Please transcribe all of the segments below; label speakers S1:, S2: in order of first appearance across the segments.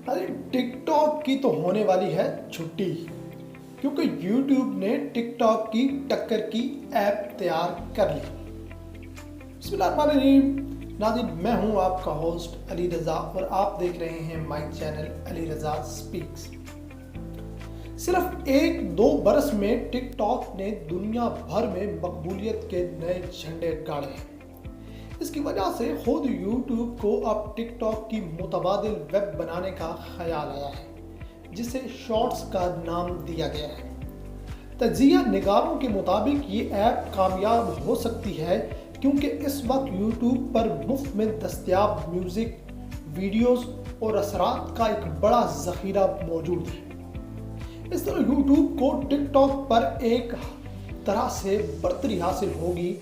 S1: ارے ٹک talk کی تو ہونے والی ہے چھٹی، کیونکہ یوٹیوب نے ٹک ٹاک کی ٹکر کی ایپ تیار کر لی۔ بسم اللہ الرحمن الرحیم۔ ناظرین، میں ہوں آپ کا ہوسٹ علی رضا اور آپ دیکھ رہے ہیں my channel Ali Raza specs. صرف ایک دو برس میں ٹک ٹاک نے دنیا بھر میں مقبولیت کے نئے جھنڈے گاڑے ہیں۔ اس کی وجہ سے خود یوٹیوب کو اب ٹک ٹاک کی متبادل ویب بنانے کا خیال آیا ہے، جسے شارٹس کا نام دیا گیا ہے۔ تجزیہ نگاروں کے مطابق یہ ایپ کامیاب ہو سکتی ہے کیونکہ اس وقت یوٹیوب پر مفت میں دستیاب میوزک، ویڈیوز اور اثرات کا ایک بڑا ذخیرہ موجود ہے۔ اس طرح یوٹیوب کو ٹک ٹاک پر ایک طرح سے برتری حاصل ہوگی۔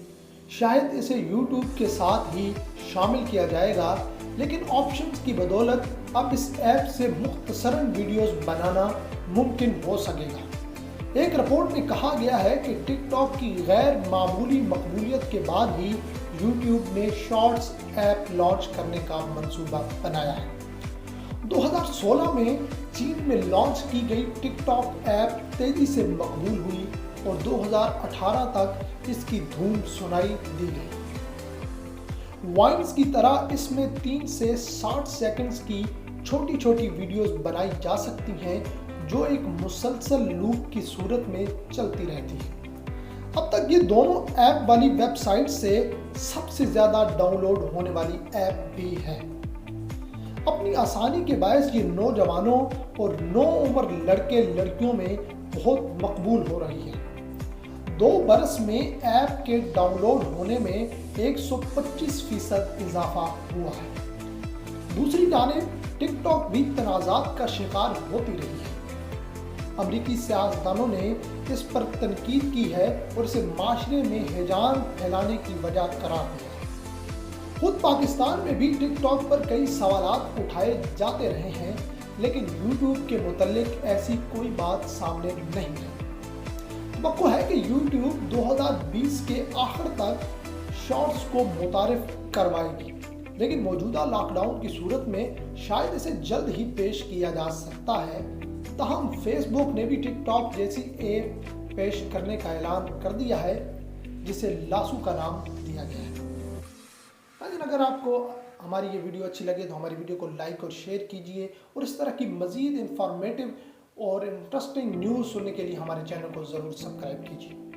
S1: شاید اسے یوٹیوب کے ساتھ ہی شامل کیا جائے گا، لیکن آپشنز کی بدولت اب اس ایپ سے مختصراً ویڈیوز بنانا ممکن ہو سکے گا۔ ایک رپورٹ میں کہا گیا ہے کہ ٹک ٹاک کی غیر معمولی مقبولیت کے بعد ہی یوٹیوب نے شارٹس ایپ لانچ کرنے کا منصوبہ بنایا ہے۔ 2016 میں چین میں لانچ کی گئی ٹک ٹاک ایپ تیزی سے مقبول ہوئی اور 2018 تک اس کی دھوم سنائی دی گئی۔ وائنز کی طرح اس میں 3 سے 60 سیکنڈز کی چھوٹی چھوٹی ویڈیوز بنائی جا سکتی ہیں جو ایک مسلسل لوپ کی صورت میں چلتی رہتی ہے۔ اب تک یہ دونوں ایپ والی ویب سائٹ سے سب سے زیادہ ڈاؤن لوڈ ہونے والی ایپ بھی ہے۔ اپنی آسانی کے باعث یہ نوجوانوں اور نوعمر لڑکے لڑکیوں میں بہت مقبول ہو رہی ہے۔ 2 برس میں ایپ کے ڈاؤن لوڈ ہونے میں 125% اضافہ ہوا ہے۔ دوسری جانب ٹک ٹاک بھی تنازعات کا شکار ہوتی رہی ہے۔ امریکی سیاستدانوں نے اس پر تنقید کی ہے اور اسے معاشرے میں ہیجان پھیلانے کی وجہ قرار دیا ہے۔ خود پاکستان میں بھی ٹک ٹاک پر کئی سوالات اٹھائے جاتے رہے ہیں، لیکن یوٹیوب کے متعلق ایسی کوئی بات سامنے نہیں ہے۔ توقع ہے کہ یوٹیوب 2020 کے آخر تک شارٹس کو متعارف کروائے گی، لیکن موجودہ لاک ڈاؤن کی صورت میں شاید اسے جلد ہی پیش کیا جا سکتا ہے۔ تاہم فیس بک نے بھی ٹک ٹاک جیسی ایپ پیش کرنے کا اعلان کر دیا ہے، جسے لاسو کا نام دیا گیا ہے۔ لیکن اگر آپ کو ہماری یہ ویڈیو اچھی لگے تو ہماری ویڈیو کو لائک اور شیئر کیجئے، اور اس طرح کی مزید انفارمیٹو اور انٹرسٹنگ نیوز سننے کے لیے ہمارے چینل کو ضرور سبسکرائب کیجئے۔